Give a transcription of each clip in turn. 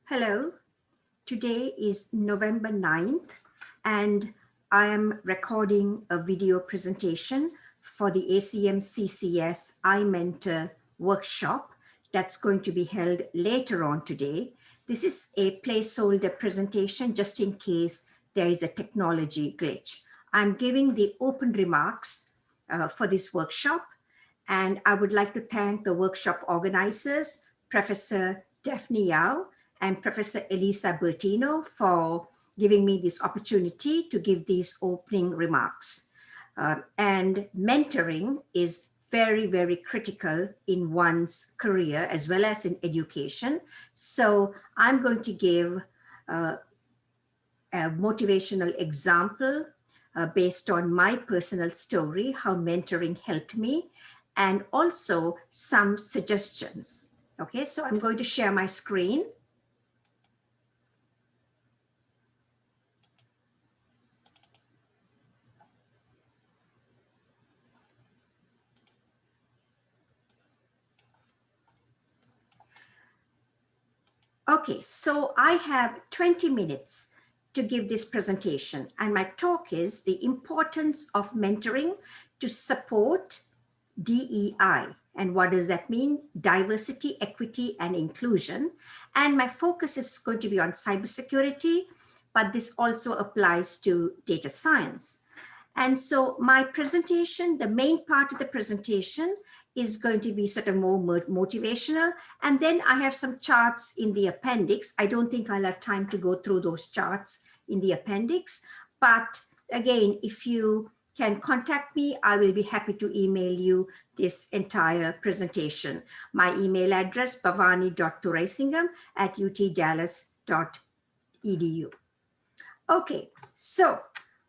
Hello, today is November 9th and I am recording a video presentation for the ACM CCS iMentor workshop that's going to be held later on today. This is a placeholder presentation just in case there is a technology glitch. I'm giving the open remarks for this workshop, and I would like to thank the workshop organizers, Professor Daphne Yao and Professor Elisa Bertino, for giving me this opportunity to give these opening remarks. And mentoring is very, very critical in one's career as well as in education. So I'm going to give a motivational example based on my personal story, how mentoring helped me, and also some suggestions. Okay, so I'm going to share my screen. Okay, so I have 20 minutes to give this presentation, and my talk is the importance of mentoring to support DEI. And what does that mean? Diversity, equity, and inclusion. And my focus is going to be on cybersecurity, but this also applies to data science. And so my presentation, the main part of the presentation is going to be sort of more motivational. And then I have some charts in the appendix. I don't think I'll have time to go through those charts in the appendix. But again, if you can contact me, I will be happy to email you this entire presentation. My email address, bhavani.thuraisingham@utdallas.edu. Okay, so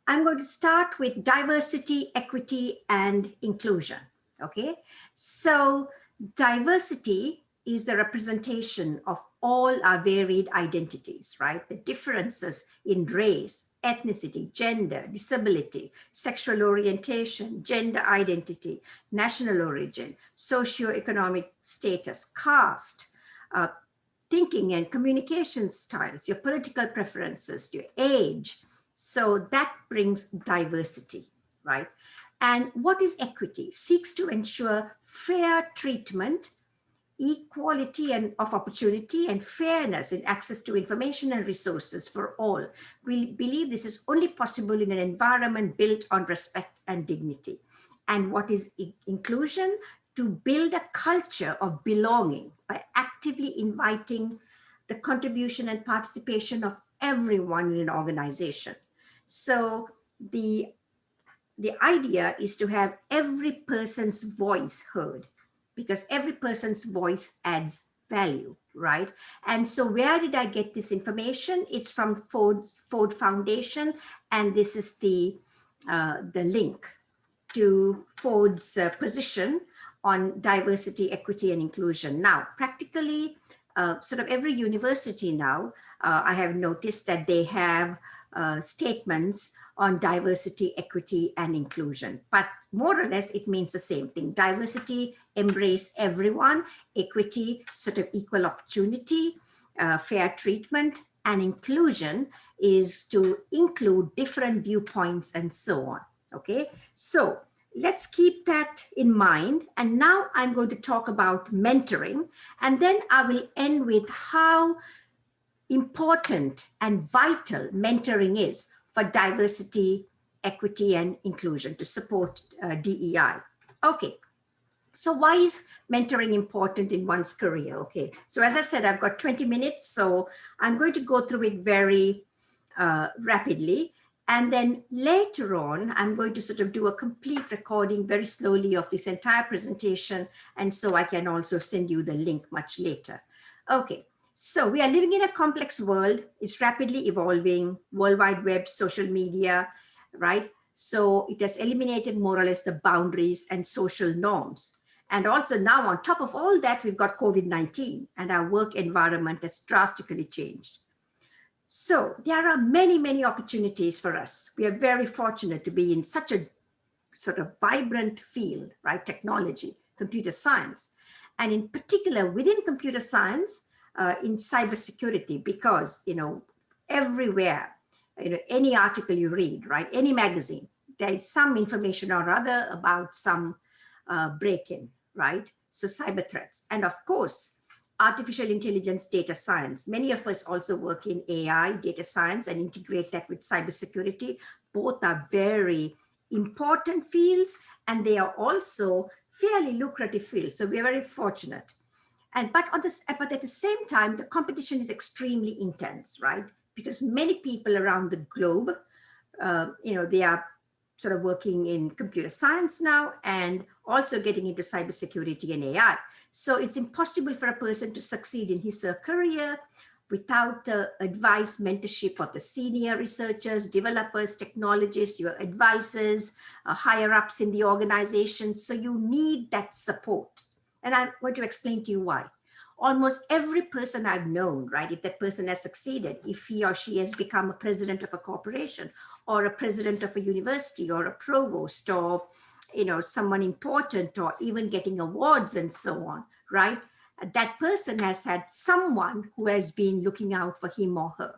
I'm going to start with diversity, equity, and inclusion. Okay, so diversity is the representation of all our varied identities, right? The differences in race, ethnicity, gender, disability, sexual orientation, gender identity, national origin, socioeconomic status, caste, thinking and communication styles, your political preferences, your age. So that brings diversity, right? And what is equity? Seeks to ensure fair treatment, equality of opportunity, and fairness in access to information and resources for all. We believe this is only possible in an environment built on respect and dignity. And what is inclusion? To build a culture of belonging by actively inviting the contribution and participation of everyone in an organization. So the idea is to have every person's voice heard, because every person's voice adds value, right? And so where did I get this information? It's from Ford Foundation, and this is the link to Ford's position on diversity, equity, and inclusion. Now, practically, sort of every university now, I have noticed that they have statements on diversity, equity, and inclusion. But more or less, it means the same thing. Diversity, embrace everyone. Equity, sort of equal opportunity, fair treatment. And inclusion is to include different viewpoints and so on. Okay, so let's keep that in mind. And now I'm going to talk about mentoring. And then I will end with how important and vital mentoring is for diversity, equity, and inclusion to support DEI. Okay, so why is mentoring important in one's career? Okay, so as I said, I've got 20 minutes, so I'm going to go through it very rapidly. And then later on, I'm going to sort of do a complete recording very slowly of this entire presentation. And so I can also send you the link much later. Okay. So we are living in a complex world. It's rapidly evolving, World Wide Web, social media, right? So it has eliminated more or less the boundaries and social norms. And also now on top of all that, we've got COVID-19, and our work environment has drastically changed. So there are many, many opportunities for us. We are very fortunate to be in such a sort of vibrant field, right? Technology, computer science. And in particular, within computer science, in cybersecurity because, everywhere, any article you read, right, any magazine, there is some information or other about some break-in, right? So cyber threats. And of course, artificial intelligence, data science. Many of us also work in AI, data science, and integrate that with cybersecurity. Both are very important fields, and they are also fairly lucrative fields. So we're very fortunate. But at the same time, the competition is extremely intense, right? Because many people around the globe, they are sort of working in computer science now and also getting into cybersecurity and AI. So it's impossible for a person to succeed in his or her career without the advice, mentorship of the senior researchers, developers, technologists, your advisors, higher ups in the organization. So you need that support. And I'm going to explain to you why. Almost every person I've known, right, if that person has succeeded, if he or she has become a president of a corporation or a president of a university or a provost or, someone important or even getting awards and so on, right? That person has had someone who has been looking out for him or her,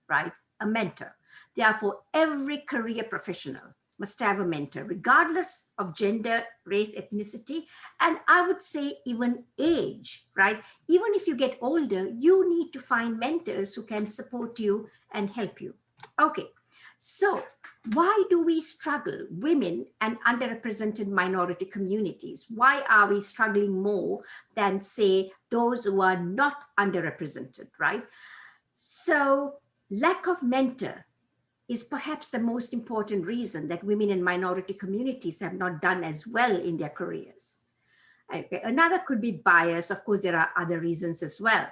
right? A mentor. Therefore, every career professional must have a mentor, regardless of gender, race, ethnicity, and I would say even age, right? Even if you get older, you need to find mentors who can support you and help you. Okay, so why do we struggle, women and underrepresented minority communities? Why are we struggling more than, say, those who are not underrepresented, right? So lack of mentor is perhaps the most important reason that women in minority communities have not done as well in their careers. Okay. Another could be bias. Of course, there are other reasons as well.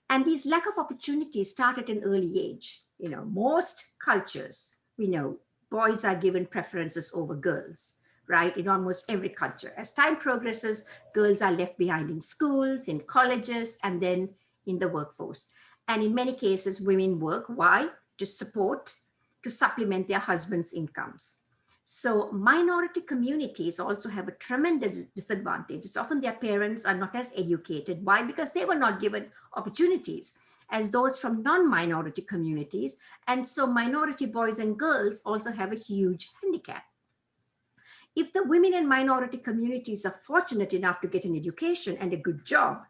And these lack of opportunities start at an early age. Most cultures, we know, boys are given preferences over girls, right? In almost every culture. As time progresses, girls are left behind in schools, in colleges, and then in the workforce. And in many cases, women work. Why? To supplement their husbands' incomes. So minority communities also have a tremendous disadvantage. It's often their parents are not as educated. Why? Because they were not given opportunities as those from non-minority communities. And so minority boys and girls also have a huge handicap. If the women in minority communities are fortunate enough to get an education and a good job,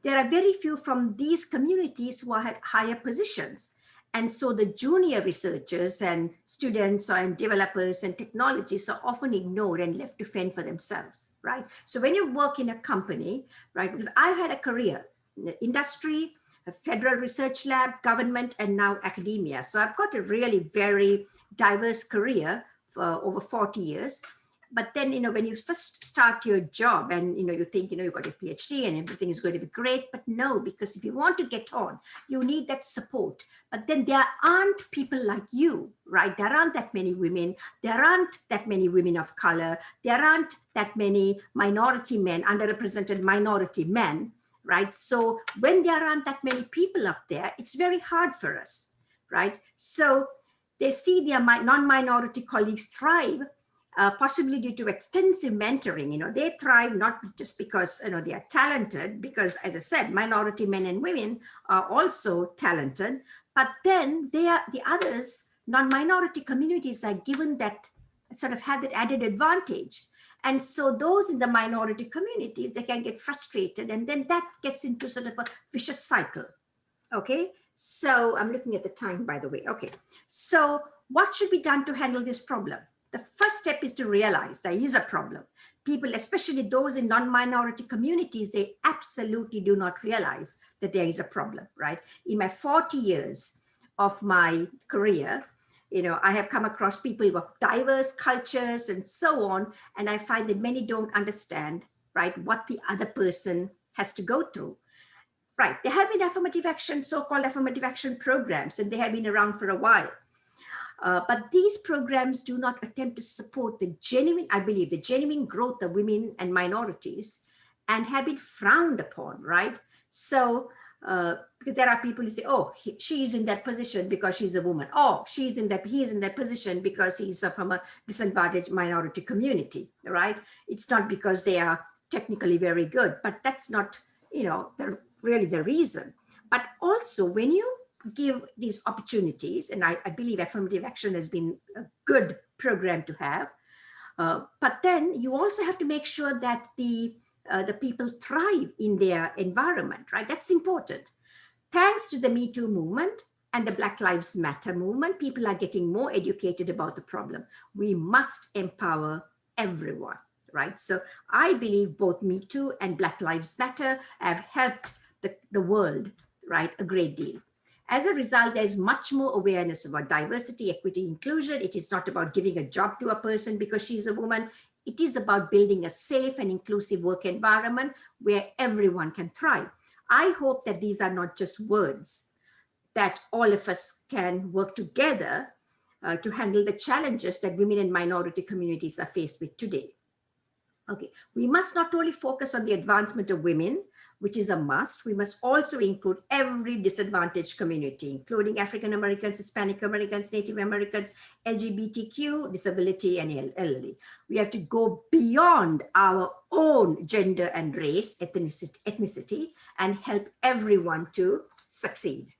there are very few from these communities who are at higher positions. And so the junior researchers and students and developers and technologists are often ignored and left to fend for themselves, right? So when you work in a company, right, because I've had a career in the industry, a federal research lab, government, and now academia. So I've got a really very diverse career for over 40 years. But then, when you first start your job and, you think, you've got a PhD and everything is going to be great, but no, because if you want to get on, you need that support. But then there aren't people like you, right? There aren't that many women. There aren't that many women of color. There aren't that many minority men, underrepresented minority men, right? So when there aren't that many people up there, it's very hard for us, right? So they see their non-minority colleagues thrive, possibly due to extensive mentoring. They thrive not just because they are talented, because as I said, minority men and women are also talented, but then the others, non-minority communities, are given that sort of have that added advantage. And so those in the minority communities, they can get frustrated, and then that gets into sort of a vicious cycle. Okay, so I'm looking at the time, by the way. Okay, so what should be done to handle this problem? The first step is to realize there is a problem. People, especially those in non-minority communities, they absolutely do not realize that there is a problem, right? In my 40 years of my career, I have come across people of diverse cultures and so on, and I find that many don't understand, right, what the other person has to go through. Right, there have been affirmative action, so-called affirmative action programs, and they have been around for a while. But these programs do not attempt to support the genuine growth of women and minorities, and have been frowned upon, right? So, because there are people who say, oh, she's in that position because she's a woman. Oh, he's in that position because he's from a disadvantaged minority community, right? It's not because they are technically very good, but that's not, really the reason. But also when you give these opportunities, and I believe affirmative action has been a good program to have, but then you also have to make sure that the people thrive in their environment, right? That's important. Thanks to the Me Too movement and the Black Lives Matter movement, people are getting more educated about the problem. We must empower everyone, right? So I believe both Me Too and Black Lives Matter have helped the world, right, a great deal. As a result, there's much more awareness about diversity, equity, inclusion. It is not about giving a job to a person because she's a woman. It is about building a safe and inclusive work environment where everyone can thrive. I hope that these are not just words, that all of us can work together to handle the challenges that women and minority communities are faced with today. Okay, we must not only focus on the advancement of women, which is a must, we must also include every disadvantaged community, including African Americans, Hispanic Americans, Native Americans, LGBTQ, disability, and elderly. We have to go beyond our own gender and race, ethnicity, and help everyone to succeed.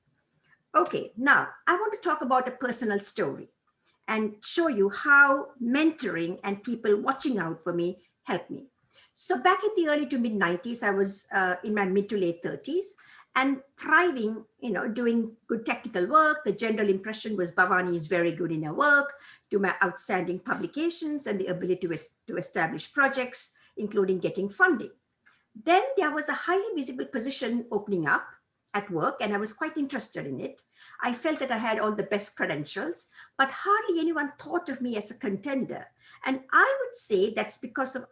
Okay, now I want to talk about a personal story and show you how mentoring and people watching out for me helped me. So back in the early to mid 90s, I was in my mid to late 30s and thriving, doing good technical work. The general impression was Bhavani is very good in her work, to my outstanding publications and the ability to establish projects, including getting funding. Then there was a highly visible position opening up at work, and I was quite interested in it. I felt that I had all the best credentials, but hardly anyone thought of me as a contender. And I would say that's because of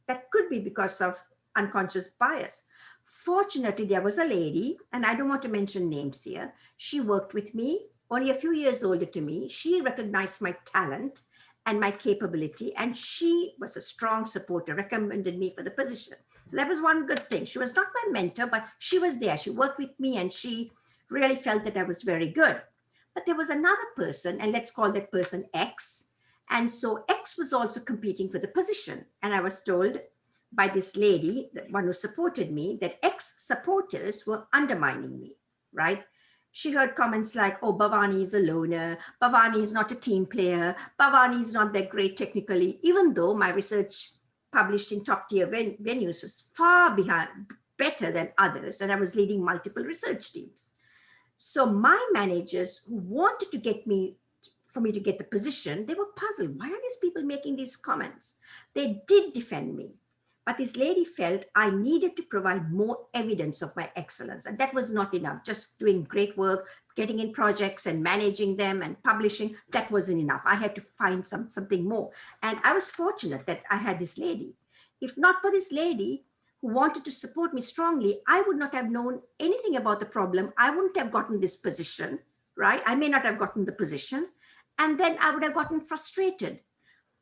that could be because of unconscious bias. Fortunately, there was a lady, and I don't want to mention names here. She worked with me, only a few years older to me. She recognized my talent and my capability, and she was a strong supporter, recommended me for the position. That was one good thing. She was not my mentor, but she was there. She worked with me, and she really felt that I was very good. But there was another person, and let's call that person X. And so X was also competing for the position. And I was told by this lady, the one who supported me, that X supporters were undermining me, right? She heard comments like, oh, Bhavani is a loner, Bhavani is not a team player, Bhavani is not that great technically, even though my research published in top tier venues was far better than others, and I was leading multiple research teams. So my managers who wanted to for me to get the position, they were puzzled. Why are these people making these comments? They did defend me. But this lady felt I needed to provide more evidence of my excellence. And that was not enough. Just doing great work, getting in projects and managing them and publishing, that wasn't enough. I had to find something more. And I was fortunate that I had this lady. If not for this lady who wanted to support me strongly, I would not have known anything about the problem. I wouldn't have gotten this position, right? I may not have gotten the position. And then I would have gotten frustrated.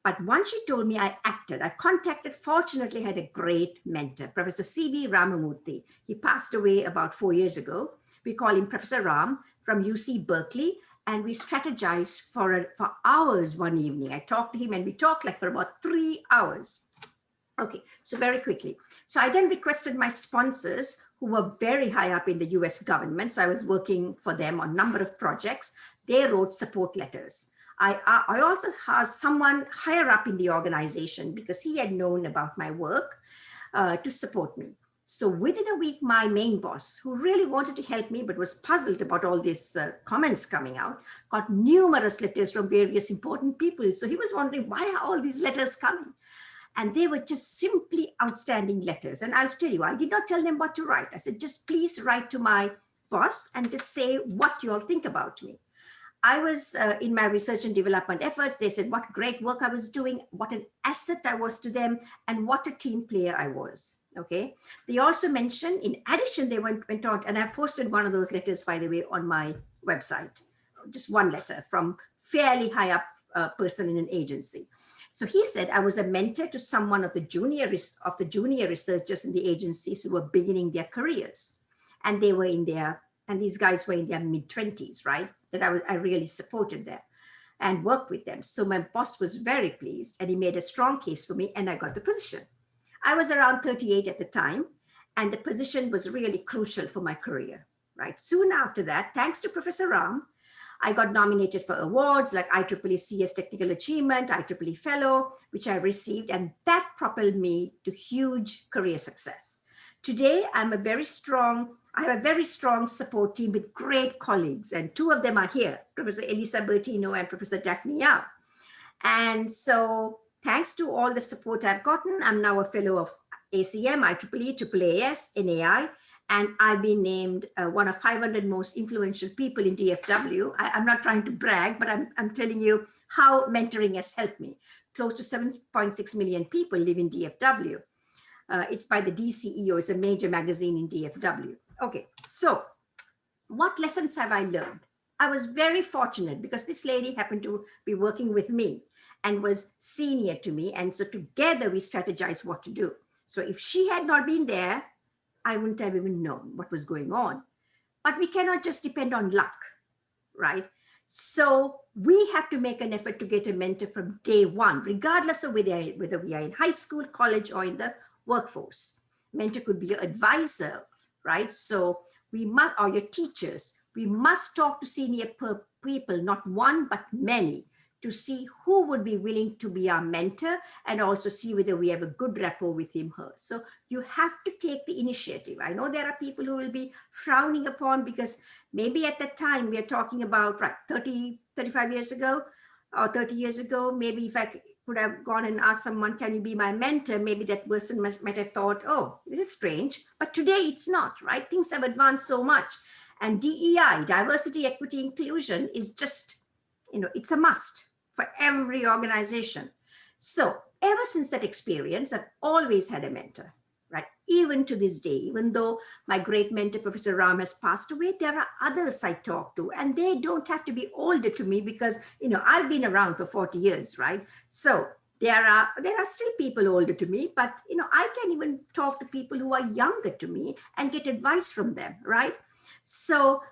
But once she told me, I acted. I contacted, fortunately, had a great mentor, Professor C.B. Ramamurthy. He passed away about 4 years ago. We call him Professor Ram from UC Berkeley. And we strategized for hours one evening. I talked to him and we talked like for about 3 hours. Okay, so very quickly. So I then requested my sponsors who were very high up in the US government. So I was working for them on a number of projects. They wrote support letters. I also asked someone higher up in the organization because he had known about my work to support me. So within a week, my main boss, who really wanted to help me but was puzzled about all these comments coming out, got numerous letters from various important people. So he was wondering, why are all these letters coming? And they were just simply outstanding letters. And I'll tell you, I did not tell them what to write. I said, just please write to my boss and just say what you all think about me. I was in my research and development efforts. They said what great work I was doing, what an asset I was to them, and what a team player I was. Okay. They also mentioned, in addition, they went on, and I posted one of those letters, by the way, on my website. Just one letter from fairly high up person in an agency. So he said I was a mentor to someone of the junior researchers in the agencies who were beginning their careers, and they were in their, and these guys were in their mid-20s, right? That I really supported them and worked with them. So my boss was very pleased and he made a strong case for me and I got the position. I was around 38 at the time. And the position was really crucial for my career, right? Soon after that, thanks to Professor Ram, I got nominated for awards like IEEE CS Technical Achievement, IEEE Fellow, which I received, and that propelled me to huge career success. Today, I have a very strong support team with great colleagues, and two of them are here, Professor Elisa Bertino and Professor Daphne Yao. And so thanks to all the support I've gotten, I'm now a fellow of ACM, IEEE, AAAS, NAI, and I've been named one of 500 most influential people in DFW. I'm not trying to brag, but I'm telling you how mentoring has helped me. Close to 7.6 million people live in DFW. It's by the DCEO, it's a major magazine in DFW. Okay, so what lessons have I learned? I was very fortunate because this lady happened to be working with me and was senior to me. And so together we strategized what to do. So if she had not been there, I wouldn't have even known what was going on. But we cannot just depend on luck, right? So we have to make an effort to get a mentor from day one, regardless of whether we are in high school, college, or in the workforce. Mentor could be your advisor, right? So we must, or your teachers, we must talk to senior people, not one, but many, to see who would be willing to be our mentor and also see whether we have a good rapport with him, her. So you have to take the initiative. I know there are people who will be frowning upon because maybe at that time we are talking about 35 years ago or 30 years ago, maybe if I could have gone and asked someone, can you be my mentor? Maybe that person might have thought, oh, this is strange. But today it's not, right? Things have advanced so much. And DEI, diversity, equity, inclusion is just, it's a must for every organization. So ever since that experience, I've always had a mentor, right? Even to this day, even though my great mentor, Professor Ram, has passed away, there are others I talk to, and they don't have to be older to me because, I've been around for 40 years, right? So there are still people older to me, but, I can even talk to people who are younger to me and get advice from them, right? So,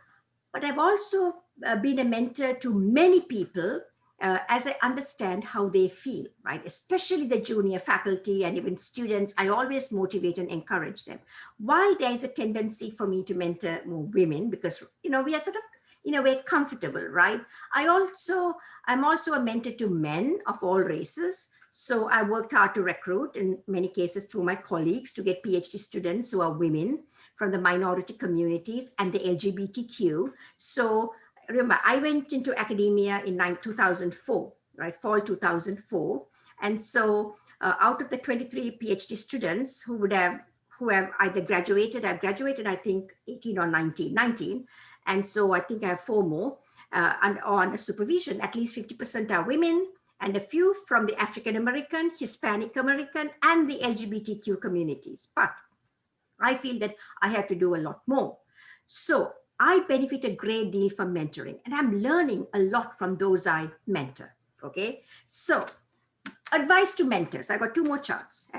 but I've also been a mentor to many people as I understand how they feel, right? Especially the junior faculty and even students, I always motivate and encourage them. While there is a tendency for me to mentor more women because, we are sort of, in a way, comfortable, right? I'm also a mentor to men of all races. So I worked hard to recruit, in many cases through my colleagues, to get PhD students who are women from the minority communities and the LGBTQ. So remember, I went into academia in 2004, right? Fall 2004. And so out of the 23 PhD students who have either graduated, I've graduated, I think 18 or 19. And so I think I have 4 more under supervision. At least 50% are women and a few from the African-American, Hispanic American, and the LGBTQ communities. But I feel that I have to do a lot more. So I benefit a great deal from mentoring, and I'm learning a lot from those I mentor, okay? So advice to mentors, I got 2 more charts.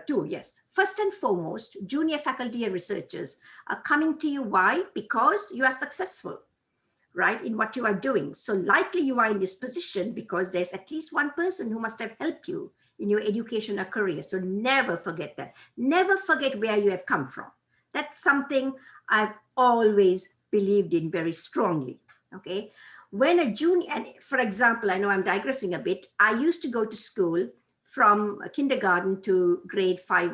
2, yes. First and foremost, junior faculty and researchers are coming to you. Why? Because you are successful, right, in what you are doing. So likely you are in this position because there's at least one person who must have helped you in your education or career. So never forget that. Never forget where you have come from. That's something I've always believed in very strongly, okay? When a junior, and for example, I know I'm digressing a bit, I used to go to school from kindergarten to grade 5,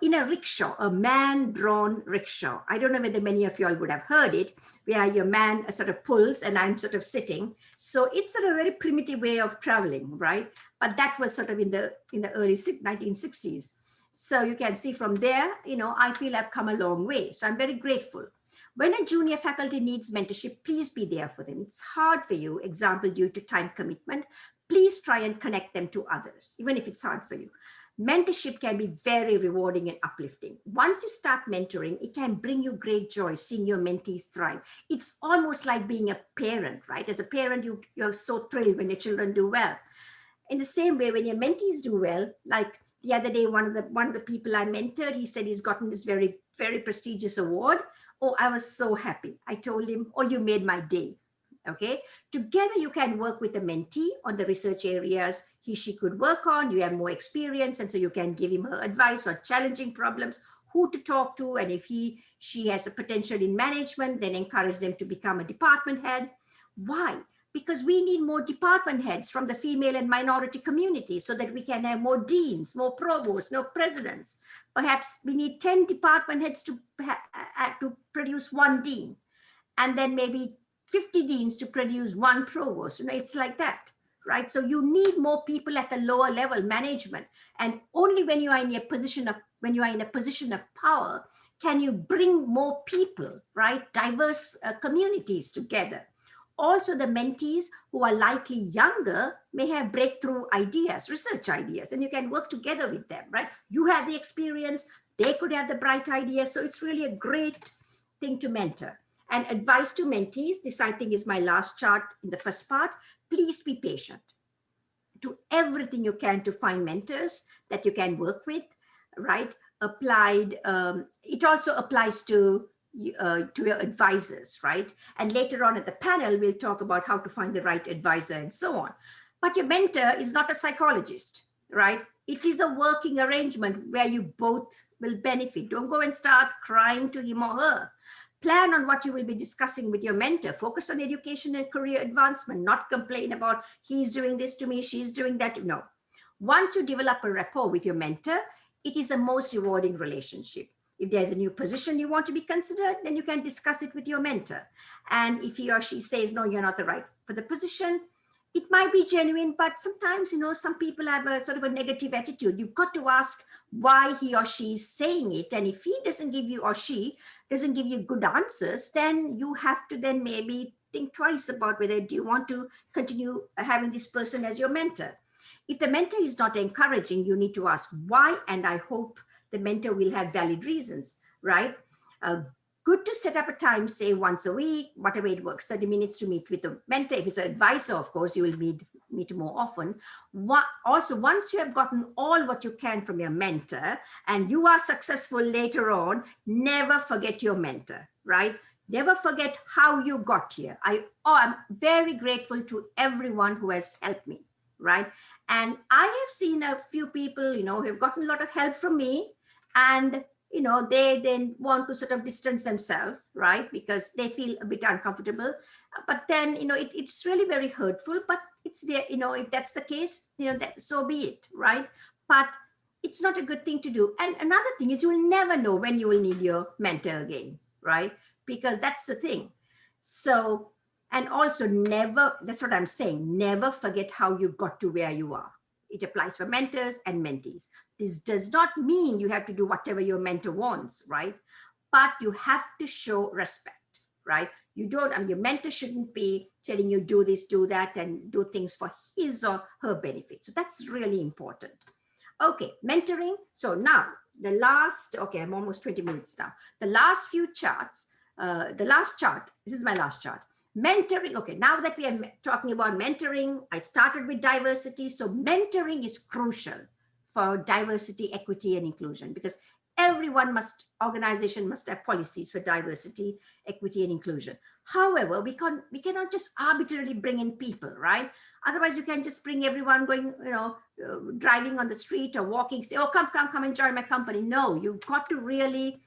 in a rickshaw, a man-drawn rickshaw. I don't know whether many of you all would have heard it, where your man sort of pulls and I'm sort of sitting. So it's sort of a very primitive way of traveling, right? But that was sort of in the early 1960s. So you can see from there, I feel I've come a long way. So I'm very grateful. When a junior faculty needs mentorship, please be there for them. It's hard for you, example, due to time commitment. Please try and connect them to others, even if it's hard for you. Mentorship can be very rewarding and uplifting. Once you start mentoring, it can bring you great joy seeing your mentees thrive. It's almost like being a parent, right? As a parent, you're so thrilled when your children do well. In the same way, when your mentees do well, like the other day, one of the people I mentored, he said he's gotten this very, very prestigious award. Oh, I was so happy. I told him, oh, you made my day. Okay, together you can work with the mentee on the research areas she could work on. You have more experience, and so you can give him her advice on challenging problems, who to talk to, and if she has a potential in management, then encourage them to become a department head. Why? Because we need more department heads from the female and minority community so that we can have more deans, more provosts, more presidents. Perhaps we need 10 department heads to produce one dean, and then maybe 50 deans to produce one provost. It's like that, right? So you need more people at the lower level management, and only when you are in a position of power can you bring more people, right? Diverse communities together. Also, the mentees who are likely younger may have breakthrough ideas, research ideas, and you can work together with them, right? You have the experience, they could have the bright ideas. So it's really a great thing to mentor. And advice to mentees, this I think is my last chart in the first part. Please be patient. Do everything you can to find mentors that you can work with, right? It also applies to your advisors, right? And later on at the panel, we'll talk about how to find the right advisor and so on. But your mentor is not a psychologist, right? It is a working arrangement where you both will benefit. Don't go and start crying to him or her. Plan on what you will be discussing with your mentor. Focus on education and career advancement, not complain about he's doing this to me, she's doing that. No. Once you develop a rapport with your mentor, it is the most rewarding relationship. If there's a new position you want to be considered, then you can discuss it with your mentor. And if he or she says, no, you're not the right for the position, it might be genuine, but sometimes, some people have a sort of a negative attitude. You've got to ask why he or she is saying it. And if he doesn't give you, or she doesn't give you good answers, then you have to then maybe think twice about whether do you want to continue having this person as your mentor. If the mentor is not encouraging, you need to ask why, and I hope the mentor will have valid reasons, right? Good to set up a time, say once a week, whatever it works, 30 minutes to meet with the mentor. If it's an advisor, of course, you will meet more often. Also, once you have gotten all what you can from your mentor and you are successful later on, never forget your mentor, right? Never forget how you got here. I'm very grateful to everyone who has helped me, right? And I have seen a few people, who have gotten a lot of help from me, and they then want to sort of distance themselves, right? Because they feel a bit uncomfortable. But then, it's really very hurtful, but it's there, if that's the case, so be it, right? But it's not a good thing to do. And another thing is, you will never know when you will need your mentor again, right? Because that's the thing. So, and also that's what I'm saying, never forget how you got to where you are. It applies for mentors and mentees. This does not mean you have to do whatever your mentor wants, right? But you have to show respect, right? Your mentor shouldn't be telling you do this, do that, and do things for his or her benefit. So that's really important. Okay, mentoring. So now I'm almost 20 minutes now. The last few charts, this is my last chart. Mentoring. Okay, now that we are talking about mentoring, I started with diversity. So mentoring is crucial for diversity, equity, and inclusion, because organization must have policies for diversity, equity, and inclusion. However, we cannot just arbitrarily bring in people, right? Otherwise, you can just bring everyone going, driving on the street or walking, say, oh, come and join my company. No, you've got to really,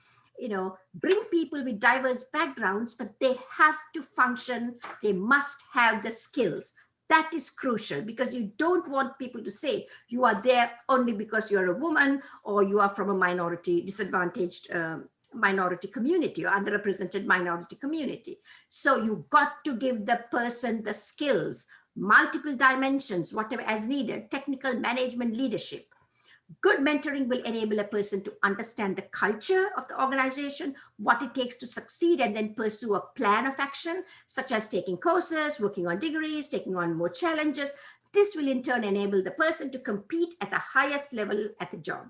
bring people with diverse backgrounds, but they have to function. They must have the skills. That is crucial, because you don't want people to say you are there only because you're a woman or you are from a disadvantaged minority community or underrepresented minority community. So you got to give the person the skills, multiple dimensions, whatever as needed, technical, management, leadership. Good mentoring will enable a person to understand the culture of the organization, what it takes to succeed, and then pursue a plan of action, such as taking courses, working on degrees, taking on more challenges. This will in turn enable the person to compete at the highest level at the job.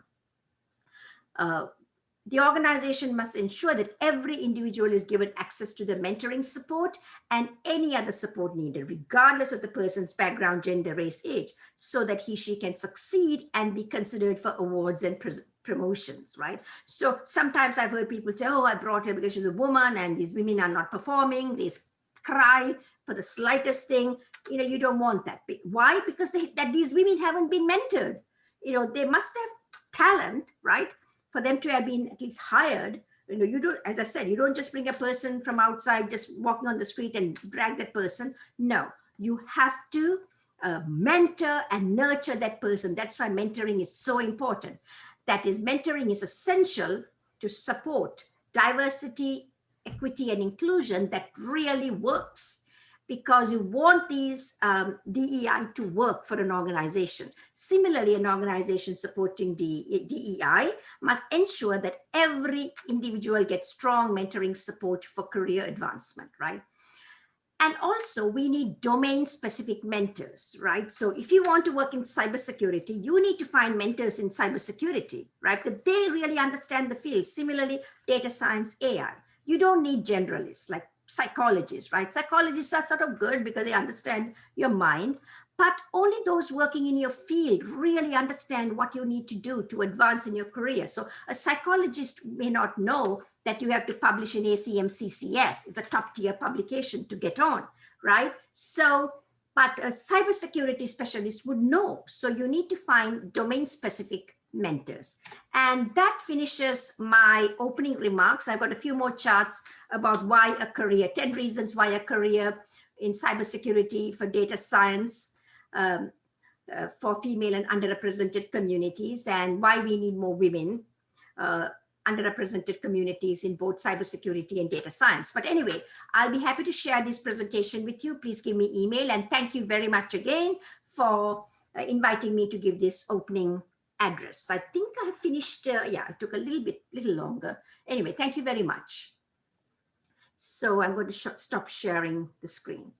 The organization must ensure that every individual is given access to the mentoring support and any other support needed, regardless of the person's background, gender, race, age, so that she can succeed and be considered for awards and promotions, right? So sometimes I've heard people say, oh, I brought her because she's a woman and these women are not performing, they cry, for the slightest thing. You don't want that. Why? Because that these women haven't been mentored. They must have talent, right? For them to have been at least hired. You don't, as I said, you don't just bring a person from outside, just walking on the street and drag that person. No, you have to mentor and nurture that person. That's why mentoring is so important. That is, mentoring is essential to support diversity, equity, and inclusion that really works, because you want these DEI to work for an organization. Similarly, an organization supporting DEI must ensure that every individual gets strong mentoring support for career advancement, right? And also, we need domain-specific mentors, right? So if you want to work in cybersecurity, you need to find mentors in cybersecurity, right? Because they really understand the field. Similarly, data science, AI. You don't need generalists like psychologists, right? Psychologists are sort of good because they understand your mind, but only those working in your field really understand what you need to do to advance in your career. So a psychologist may not know that you have to publish in ACM CCS. It's a top tier publication to get on, right? So, but a cybersecurity specialist would know. So you need to find domain specific mentors. And that finishes my opening remarks. I've got a few more charts about why a career, 10 reasons why a career in cybersecurity for data science, for female and underrepresented communities, and why we need more women, underrepresented communities in both cybersecurity and data science. But anyway, I'll be happy to share this presentation with you. Please give me email, and thank you very much again for inviting me to give this opening address. I think I finished, yeah, it took a little longer. Anyway, thank you very much. So I'm going to stop sharing the screen.